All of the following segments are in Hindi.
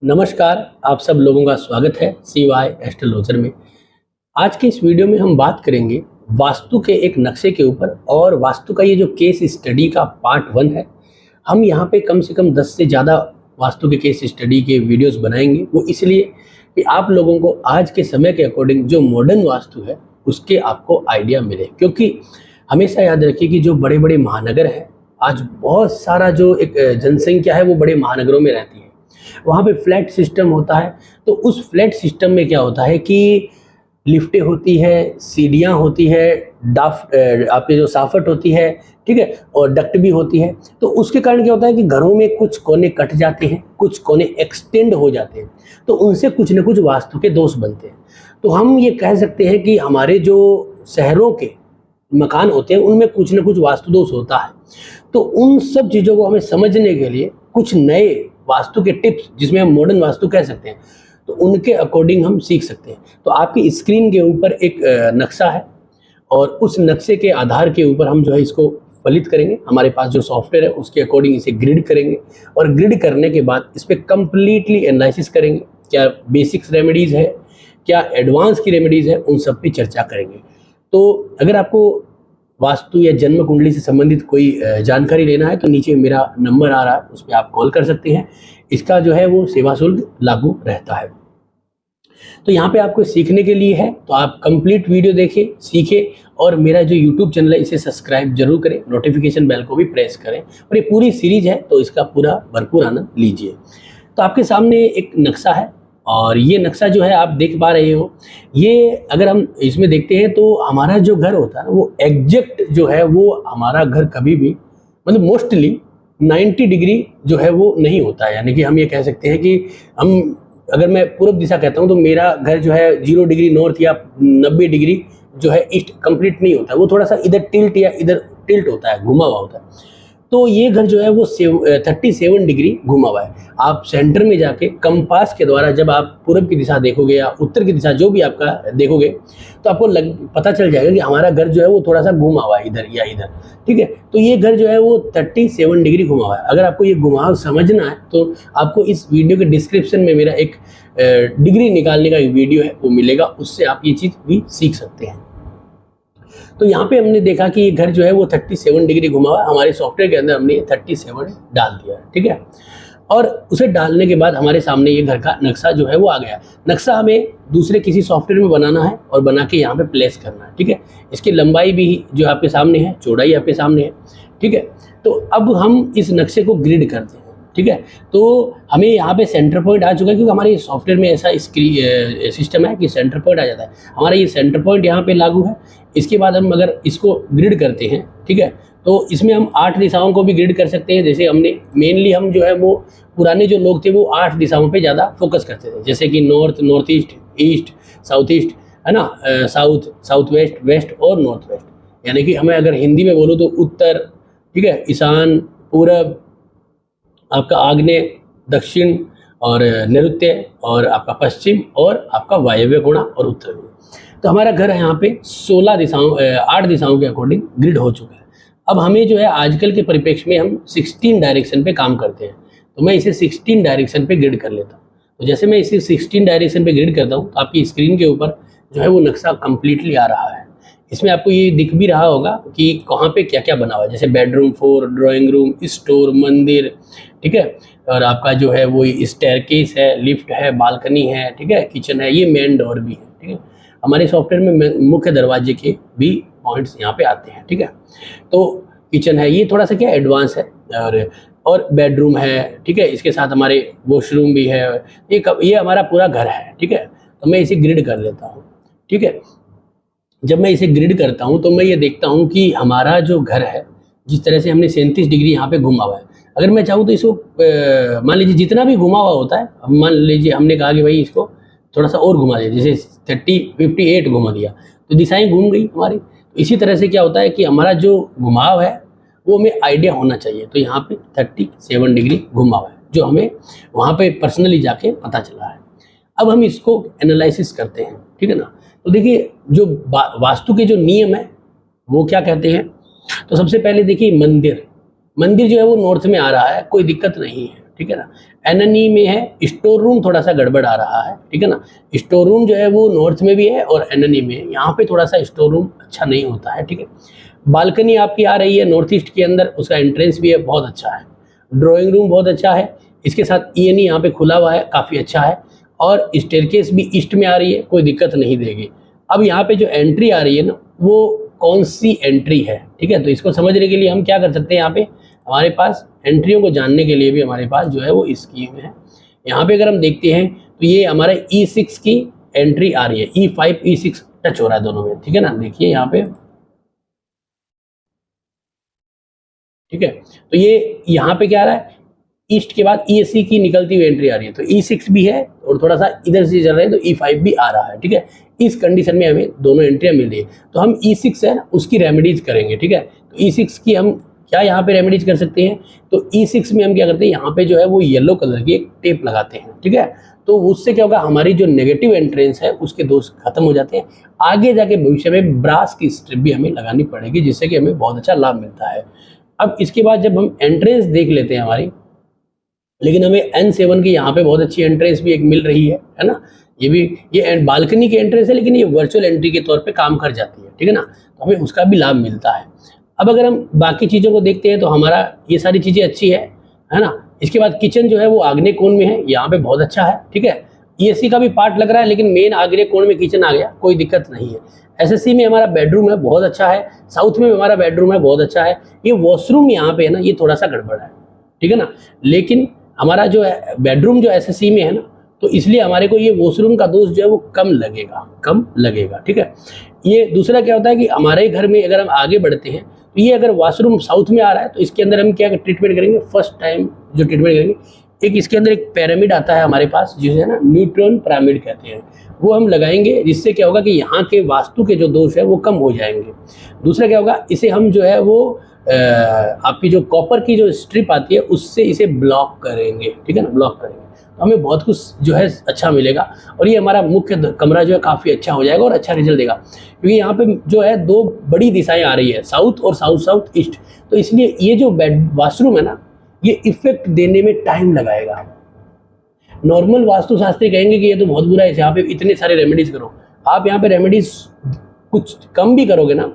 नमस्कार, आप सब लोगों का स्वागत है CY एस्ट्रोलॉजर में। आज के इस वीडियो में हम बात करेंगे वास्तु के एक नक्शे के ऊपर और वास्तु का ये जो केस स्टडी का पार्ट 1 है। हम यहाँ पे कम से कम 10 से ज़्यादा वास्तु के केस स्टडी के वीडियोस बनाएंगे। वो इसलिए कि आप लोगों को आज के समय के अकॉर्डिंग जो मॉडर्न वास्तु है उसके आपको आइडिया मिले, क्योंकि हमेशा याद रखिए कि जो बड़े बड़े महानगर हैं, आज बहुत सारा जो एक जनसंख्या है वो बड़े महानगरों में रहती है। वहाँ पे फ्लैट सिस्टम होता है, तो उस फ्लैट सिस्टम में क्या होता है कि लिफ्टें होती है, सीढ़ियाँ होती है, आपके जो साफट होती है, ठीक है, और डक्ट भी होती है। तो उसके कारण क्या होता है कि घरों में कुछ कोने कट जाते हैं, कुछ कोने एक्सटेंड हो जाते हैं, तो उनसे कुछ न कुछ वास्तु के दोष बनते हैं। तो हम ये कह सकते हैं कि हमारे जो शहरों के मकान होते हैं उनमें कुछ न कुछ वास्तु दोष होता है। तो उन सब चीज़ों को हमें समझने के लिए कुछ नए वास्तु के टिप्स, जिसमें हम मॉडर्न वास्तु कह सकते हैं, तो उनके अकॉर्डिंग हम सीख सकते हैं। तो आपकी स्क्रीन के ऊपर एक नक्शा है और उस नक्शे के आधार के ऊपर हम जो है इसको फलित करेंगे। हमारे पास जो सॉफ्टवेयर है उसके अकॉर्डिंग इसे ग्रिड करेंगे और ग्रिड करने के बाद इस पर कम्प्लीटली एनालिसिस करेंगे। क्या बेसिक्स रेमेडीज़ है, क्या एडवांस की रेमेडीज़ है, उन सब पर चर्चा करेंगे। तो अगर आपको वास्तु या जन्म कुंडली से संबंधित कोई जानकारी लेना है तो नीचे मेरा नंबर आ रहा है, उस पर आप कॉल कर सकते हैं। इसका जो है वो सेवा शुल्क लागू रहता है। तो यहाँ पे आपको सीखने के लिए है, तो आप कंप्लीट वीडियो देखें, सीखें और मेरा जो यूट्यूब चैनल है इसे सब्सक्राइब जरूर करें, नोटिफिकेशन बेल को भी प्रेस करें और ये पूरी सीरीज है तो इसका पूरा भरपूर आनंद लीजिए। तो आपके सामने एक नक्शा है और ये नक्शा जो है आप देख पा रहे हो, ये अगर हम इसमें देखते हैं तो हमारा जो घर होता है वो एग्जैक्ट जो है वो हमारा घर कभी भी मतलब मोस्टली 90 डिग्री जो है वो नहीं होता है। यानी कि हम ये कह सकते हैं कि हम अगर मैं पूर्व दिशा कहता हूँ तो मेरा घर जो है 0 डिग्री नॉर्थ या 90 डिग्री जो है ईस्ट कंप्लीट नहीं होता है, वो थोड़ा सा इधर टिल्ट या इधर टिल्ट होता है, घुमा हुआ होता है। तो ये घर जो है वो 37 डिग्री घुमा हुआ है। आप सेंटर में जाके कंपास के द्वारा जब आप पूर्व की दिशा देखोगे या उत्तर की दिशा जो भी आपका देखोगे तो आपको पता चल जाएगा कि हमारा घर जो है वो थोड़ा सा घुमा हुआ है इधर या इधर, ठीक है। तो ये घर जो है वो 37 डिग्री घुमा हुआ है। अगर आपको ये घुमाव समझना है तो आपको इस वीडियो के डिस्क्रिप्शन में मेरा एक डिग्री निकालने का एक वीडियो है वो मिलेगा, उससे आप ये चीज़ भी सीख सकते हैं। तो यहाँ पे हमने देखा कि ये घर जो है वो 37 डिग्री घुमा हुआ है। हमारे सॉफ्टवेयर के अंदर हमने 37 डाल दिया है, ठीक है। और उसे डालने के बाद हमारे सामने ये घर का नक्शा जो है वो आ गया। नक्शा हमें दूसरे किसी सॉफ्टवेयर में बनाना है और बना के यहाँ पे प्लेस करना है, ठीक है। इसकी लंबाई भी जो आपके सामने है, चौड़ाई आपके सामने है, ठीक है। तो अब हम इस नक्शे को ग्रिड करते हैं, ठीक है। तो हमें यहाँ पे सेंटर पॉइंट आ चुका है, क्योंकि हमारे सॉफ्टवेयर में ऐसा सिस्टम है कि सेंटर पॉइंट आ जाता है। हमारा ये सेंटर पॉइंट यहाँ पे लागू है। इसके बाद हम अगर इसको ग्रिड करते हैं, ठीक है, तो इसमें हम 8 दिशाओं को भी ग्रिड कर सकते हैं। जैसे हमने मेनली हम जो है वो पुराने जो लोग थे वो 8 दिशाओं पे ज़्यादा फोकस करते थे, जैसे कि north, north east, east, south east, है ना, साउथ, साउथ वेस्ट, वेस्ट और नॉर्थ वेस्ट। यानी कि हमें अगर हिंदी में बोलूँ तो उत्तर, ठीक है, ईशान, पूरब, आपका आग्नेय, दक्षिण और नैऋत्य और आपका पश्चिम और आपका वायव्य कोण और उत्तर कोण। तो हमारा घर यहाँ पे 8 दिशाओं के अकॉर्डिंग ग्रिड हो चुका है। अब हमें जो है आजकल के परिप्रेक्ष्य में हम 16 डायरेक्शन पे काम करते हैं, तो मैं इसे 16 डायरेक्शन पे ग्रिड कर लेता हूँ। तो जैसे मैं इसे 16 डायरेक्शन पे ग्रिड करता हूँ तो आपकी स्क्रीन के ऊपर जो है वो नक्शा कम्प्लीटली आ रहा है। इसमें आपको ये दिख भी रहा होगा कि कहाँ पे क्या क्या बना हुआ है, जैसे बेडरूम 4, ड्राइंग रूम, स्टोर, मंदिर, ठीक है, और आपका जो है वो स्टेयरकेस है, लिफ्ट है, बालकनी है, ठीक है, किचन है, ये मेन डोर भी है, ठीक है। हमारे सॉफ्टवेयर में मुख्य दरवाजे के भी पॉइंट्स यहाँ पे आते हैं, ठीक है। तो किचन है, ये थोड़ा सा क्या एडवांस है, और बेडरूम है, ठीक है। इसके साथ हमारे वॉशरूम भी है। ये हमारा पूरा घर है, ठीक है। तो मैं इसे ग्रिड कर लेता हूँ, ठीक है। जब मैं इसे ग्रिड करता हूँ तो मैं ये देखता हूँ कि हमारा जो घर है, जिस तरह से हमने 37 डिग्री यहाँ पे घुमा हुआ है, अगर मैं चाहूँ तो इसको मान लीजिए जितना भी घुमा हुआ होता है, मान लीजिए हमने कहा कि भाई इसको थोड़ा सा और घुमा दिया, जैसे 58 घुमा दिया तो दिशाएं घूम गई हमारी। तो इसी तरह से क्या होता है कि हमारा जो घुमाव है वो हमें आइडिया होना चाहिए। तो यहाँ पे 37 डिग्री घुमा हुआ है, जो हमें वहाँ पे पर्सनली जाके पता चला है। अब हम इसको एनालिसिस करते हैं, ठीक है ना। तो देखिए जो वास्तु के जो नियम है वो क्या कहते हैं। तो सबसे पहले देखिए मंदिर जो है वो नॉर्थ में आ रहा है, कोई दिक्कत नहीं है, ठीक है ना। एननी में है स्टोर रूम, थोड़ा सा गड़बड़ आ रहा है, ठीक है ना। स्टोर रूम जो है वो नॉर्थ में भी है और एननी में है, यहाँ पे थोड़ा सा स्टोर रूम अच्छा नहीं होता है, ठीक है। बालकनी आपकी आ रही है नॉर्थ ईस्ट के अंदर, उसका एंट्रेंस भी है बहुत अच्छा है। ड्राइंग रूम बहुत अच्छा है, इसके साथ ईएनई यहाँ पे खुला हुआ है, काफ़ी अच्छा है। और स्टेयरकेस भी ईस्ट में आ रही है, कोई दिक्कत नहीं देगी। अब यहाँ पे जो एंट्री आ रही है ना, वो कौन सी एंट्री है, ठीक है। तो इसको समझने के लिए हम क्या कर सकते हैं, यहाँ पे हमारे पास एंट्रियों को जानने के लिए भी हमारे पास जो है वो स्कीम है। यहाँ पे अगर हम देखते हैं तो ये हमारा E6 की एंट्री आ रही है, E5 E6 टच हो रहा है दोनों में, ठीक है ना। देखिए यहाँ पे, ठीक है। तो ये यहाँ पे क्या आ रहा है, ईस्ट के बाद ESC की निकलती हुई एंट्री आ रही है, तो E6 भी है और थोड़ा सा इधर से चल रहे हैं तो E5 भी आ रहा है, ठीक है। इस कंडीशन में हमें दोनों एंट्रियां मिल रही है, तो हम E6 है ना उसकी रेमेडीज करेंगे, ठीक है। तो E6 की हम क्या यहाँ पे रेमेडीज कर सकते हैं, तो E6 में हम क्या करते हैं, यहाँ पे जो है वो येलो कलर की एक टेप लगाते हैं, ठीक है। तो उससे क्या होगा, हमारी जो नेगेटिव एंट्रेंस है उसके दोष खत्म हो जाते हैं। आगे जाके भविष्य में ब्रास की स्ट्रिप भी हमें लगानी पड़ेगी, जिससे कि हमें बहुत अच्छा लाभ मिलता है। अब इसके बाद जब हम एंट्रेंस देख लेते हैं हमारी, लेकिन हमें N7 की यहाँ पे बहुत अच्छी एंट्रेंस भी एक मिल रही है ना। ये बालकनी की एंट्रेंस है, लेकिन ये वर्चुअल एंट्री के तौर पे काम कर जाती है, ठीक है ना। तो हमें उसका भी लाभ मिलता है। अब अगर हम बाकी चीज़ों को देखते हैं तो हमारा ये सारी चीज़ें अच्छी है ना। इसके बाद किचन जो है वो आग्नेय कोण में है, यहाँ पे बहुत अच्छा है, ठीक है। ESC का भी पार्ट लग रहा है, लेकिन मेन आग्नेय कोण में किचन आ गया, कोई दिक्कत नहीं है। SSC में हमारा बेडरूम है, बहुत अच्छा है। साउथ में हमारा बेडरूम है, बहुत अच्छा है। ये वॉशरूम यहाँ पे है ना, ये थोड़ा सा गड़बड़ है, ठीक है ना। लेकिन हमारा जो है बेडरूम जो SSC में है ना, तो इसलिए हमारे को ये वॉशरूम का दोष जो है वो कम लगेगा, ठीक है। ये दूसरा क्या होता है कि हमारे घर में अगर हम आगे बढ़ते हैं तो ये अगर वॉशरूम साउथ में आ रहा है तो इसके अंदर हम क्या ट्रीटमेंट करेंगे, फर्स्ट टाइम जो ट्रीटमेंट करेंगे, एक इसके अंदर एक पिरामिड आता है हमारे पास, जिसे है ना न्यूट्रॉन पिरामिड कहते हैं, वो हम लगाएंगे, जिससे क्या होगा कि यहाँ के वास्तु के जो दोष है वो कम हो जाएंगे। दूसरा क्या होगा, इसे हम जो है वो आपकी जो कॉपर की जो स्ट्रिप आती है उससे इसे ब्लॉक करेंगे, ठीक है ना, ब्लॉक करेंगे, तो हमें बहुत कुछ जो है अच्छा मिलेगा। और ये हमारा मुख्य कमरा जो है काफ़ी अच्छा हो जाएगा और अच्छा रिजल्ट देगा, क्योंकि यहाँ पे जो है दो बड़ी दिशाएं आ रही है, साउथ और साउथ ईस्ट। तो इसलिए ये जो बेड वॉशरूम है ना, ये इफेक्ट देने में टाइम लगाएगा। नॉर्मल वास्तुशास्त्री कहेंगे कि ये तो बहुत बुरा है, यहाँ पे इतने सारे रेमेडीज करो। आप यहाँ पे रेमेडीज कुछ कम भी करोगे ना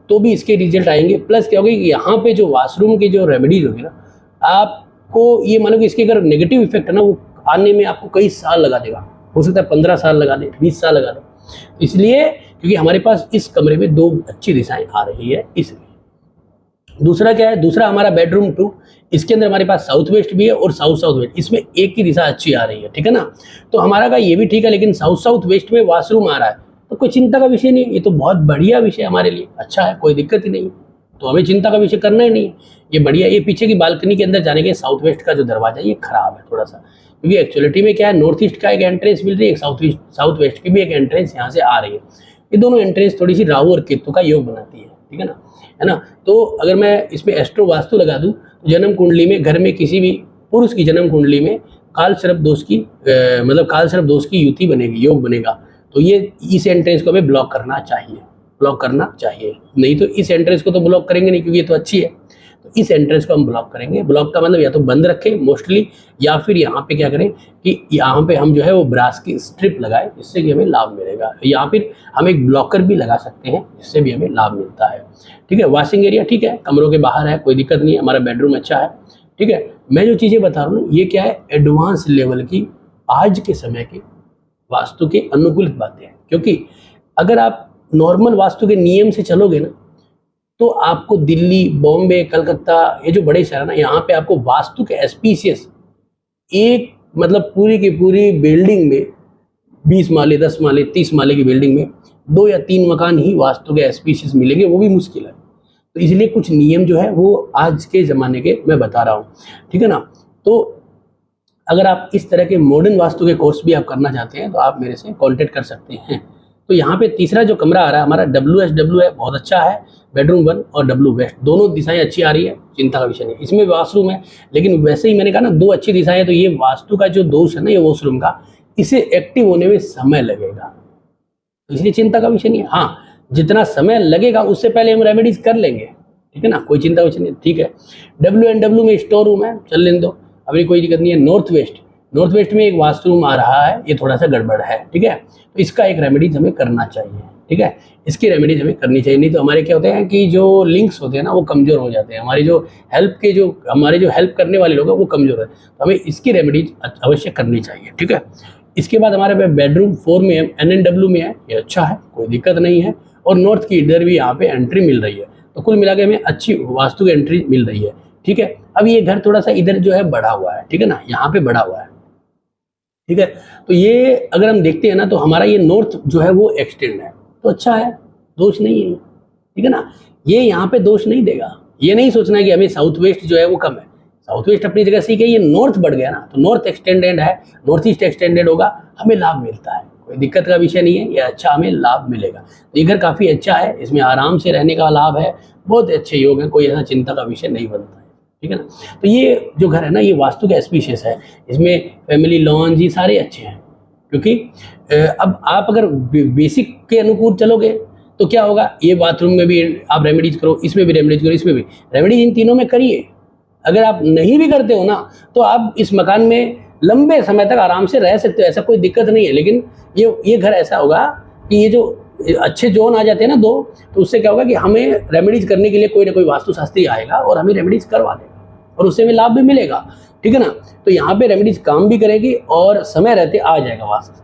तो भी इसके रिजल्ट आएंगे। प्लस क्या होगा कि यहाँ पे जो वॉशरूम की जो रेमेडीज होगी ना, आपको ये मानो कि इसके अगर नेगेटिव इफेक्ट है ना, वो आने में आपको कई साल लगा देगा, हो सकता है 15 साल लगा दे, 20 साल लगा दे। इसलिए क्योंकि हमारे पास इस कमरे में दो अच्छी दिशाएं आ रही है, इसलिए। दूसरा क्या है, दूसरा हमारा बेडरूम 2, इसके अंदर हमारे पास साउथ वेस्ट भी है और साउथ वेस्ट, इसमें एक की दिशा अच्छी आ रही है, ठीक है ना। तो हमारा का ये भी ठीक है, लेकिन साउथ वेस्ट में वॉशरूम आ रहा है तो कोई चिंता का विषय नहीं, ये तो बहुत बढ़िया विषय हमारे लिए, अच्छा है, कोई दिक्कत ही नहीं, तो हमें चिंता का विषय करना ही नहीं, ये बढ़िया। ये पीछे की बालकनी के अंदर जाने के साउथ वेस्ट का जो दरवाजा है ये खराब है थोड़ा सा, क्योंकि एक्चुअलिटी में क्या है, नॉर्थ ईस्ट का एक एंट्रेंस मिल रही है, साउथ वेस्ट की भी एक एंट्रेंस यहाँ से आ रही है। ये दोनों एंट्रेंस थोड़ी सी राहु और केतु का योग बनाती है, ठीक है ना। तो अगर मैं इसमें एस्ट्रो वास्तु लगा दूं तो जन्म कुंडली में, घर में किसी भी पुरुष की जन्म कुंडली में काल सर्प दोष की मतलब काल सर्प दोष की युति बनेगी, योग बनेगा, तो ये इस एंट्रेंस को हमें ब्लॉक करना चाहिए, नहीं तो इस एंट्रेंस को तो ब्लॉक करेंगे नहीं, क्योंकि ये तो अच्छी है। तो इस एंट्रेंस को हम ब्लॉक करेंगे। ब्लॉक का मतलब या तो बंद रखें मोस्टली, या फिर यहाँ पे क्या करें कि यहाँ पे हम जो है वो ब्रास की स्ट्रिप लगाएं, जिससे कि हमें लाभ मिलेगा। या फिर हम एक ब्लॉकर भी लगा सकते हैं, जिससे भी हमें लाभ मिलता है, ठीक है। वॉशिंग एरिया ठीक है, कमरों के बाहर है, कोई दिक्कत नहीं है, हमारा बेडरूम अच्छा है, ठीक है। मैं जो चीज़ें बता रहा हूँ ये क्या है, एडवांस लेवल की आज के समय की वास्तु के अनुकूलित बातें हैं। क्योंकि अगर आप नॉर्मल वास्तु के नियम से चलोगे ना, तो आपको दिल्ली, बॉम्बे, कलकत्ता, ये जो बड़े शहर है ना, यहाँ पे आपको वास्तु के एस्पीसियस एक मतलब पूरी की पूरी बिल्डिंग में 20 माले, 10 माले, 30 माले की बिल्डिंग में 2 या 3 मकान ही वास्तु के एस्पीसियस मिलेंगे, वो भी मुश्किल है। तो इसलिए कुछ नियम जो है वो आज के ज़माने के मैं बता रहा हूँ, ठीक है ना। तो अगर आप इस तरह के मॉडर्न वास्तु के कोर्स भी आप करना चाहते हैं तो आप मेरे से कांटेक्ट कर सकते हैं। तो यहाँ पे तीसरा जो कमरा आ रहा है हमारा WSW है, बहुत अच्छा है, बेडरूम 1 और W वेस्ट दोनों दिशाएं अच्छी आ रही है, चिंता का विषय नहीं। इसमें वॉशरूम है, लेकिन वैसे ही मैंने कहा ना दो अच्छी दिशाएं हैं, तो ये वास्तु का जो दोष है ना, ये वॉशरूम का, इसे एक्टिव होने में समय लगेगा, तो इसलिए चिंता का विषय नहीं है। हाँ, जितना समय लगेगा उससे पहले हम रेमेडीज कर लेंगे, ठीक है ना, कोई चिंता का विषय नहीं, ठीक है। WNW में स्टोर रूम है, चल लेने दो। अभी कोई दिक्कत नहीं है। नॉर्थ वेस्ट में एक वास्तुरूम आ रहा है, ये थोड़ा सा गड़बड़ है, ठीक है। तो इसका एक रेमेडीज हमें करना चाहिए, ठीक है। इसकी रेमेडीज हमें करनी चाहिए, नहीं तो हमारे क्या होते हैं कि जो लिंक्स होते हैं ना वो कमज़ोर हो जाते हैं, हमारे जो हेल्प करने वाले लोग हैं वो कमज़ोर है। तो हमें इसकी रेमेडीज अवश्य करनी चाहिए, ठीक है। इसके बाद हमारे बेडरूम 4 में NNW में है, ये अच्छा है, कोई दिक्कत नहीं है। और नॉर्थ की इधर भी यहाँ पे एंट्री मिल रही है, तो कुल मिला के हमें अच्छी वास्तु की एंट्री मिल रही है, ठीक है। अब ये घर थोड़ा सा इधर जो है बढ़ा हुआ है, ठीक है ना, यहाँ पे बढ़ा हुआ है, ठीक है। तो ये अगर हम देखते हैं ना तो हमारा ये नॉर्थ जो है वो एक्सटेंड है, तो अच्छा है, दोष नहीं है, ठीक है ना। ये यहाँ पे दोष नहीं देगा, ये नहीं सोचना है कि हमें साउथ वेस्ट जो है वो कम है। साउथ वेस्ट अपनी जगह सीख है, ये नॉर्थ बढ़ गया ना, तो नॉर्थ एक्सटेंडेड है, नॉर्थ ईस्ट एक्सटेंडेड होगा, हमें लाभ मिलता है, कोई दिक्कत का विषय नहीं है, ये अच्छा हमें लाभ मिलेगा। तो ये घर काफ़ी अच्छा है, इसमें आराम से रहने का लाभ है, बहुत अच्छे योग है, कोई ऐसा चिंता का विषय नहीं बनता है, ठीक है ना। तो ये जो घर है ना ये वास्तु के एस्पीशियस है, इसमें फैमिली लॉन्ज ये सारे अच्छे हैं, क्योंकि अब आप अगर बेसिक के अनुकूल चलोगे तो क्या होगा, ये बाथरूम में भी आप रेमेडीज करो, इसमें भी रेमेडीज करो, इसमें भी रेमेडीज, इन तीनों में करिए। अगर आप नहीं भी करते हो ना तो आप इस मकान में लंबे समय तक आराम से रह सकते हो, ऐसा कोई दिक्कत नहीं है। लेकिन ये घर ऐसा होगा कि ये जो अच्छे जोन आ जाते हैं ना दो, तो उससे क्या होगा कि हमें रेमेडीज करने के लिए कोई ना कोई वास्तुशास्त्री आएगा और हमें रेमेडीज करवा देगा और उससे हमें लाभ भी मिलेगा, ठीक है ना। तो यहाँ पे रेमेडीज काम भी करेगी और समय रहते आ जाएगा वास्तु,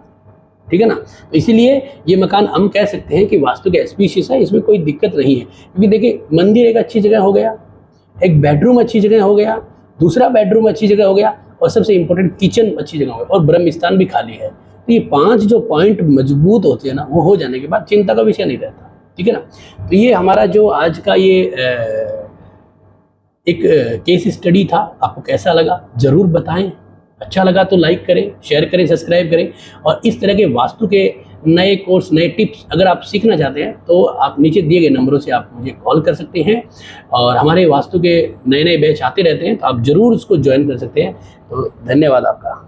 ठीक है ना। तो इसीलिए ये मकान हम कह सकते हैं कि वास्तु के एस्पीशियस है, इसमें कोई दिक्कत नहीं है। क्योंकि देखिए मंदिर एक अच्छी जगह हो गया, एक बेडरूम अच्छी जगह हो गया, दूसरा बेडरूम अच्छी जगह हो गया, और सबसे इंपॉर्टेंट किचन अच्छी जगह हो गया, और ब्रह्म स्थान भी खाली है। तो ये 5 जो पॉइंट मजबूत होते हैं ना, वो हो जाने के बाद चिंता का विषय नहीं रहता, ठीक है ना। तो ये हमारा जो आज का ये एक केस स्टडी था, आपको कैसा लगा जरूर बताएं। अच्छा लगा तो लाइक करें, शेयर करें, सब्सक्राइब करें। और इस तरह के वास्तु के नए कोर्स, नए टिप्स अगर आप सीखना चाहते हैं तो आप नीचे दिए गए नंबरों से आप मुझे कॉल कर सकते हैं। और हमारे वास्तु के नए नए बैच आते रहते हैं, तो आप ज़रूर उसको ज्वाइन कर सकते हैं। तो धन्यवाद आपका।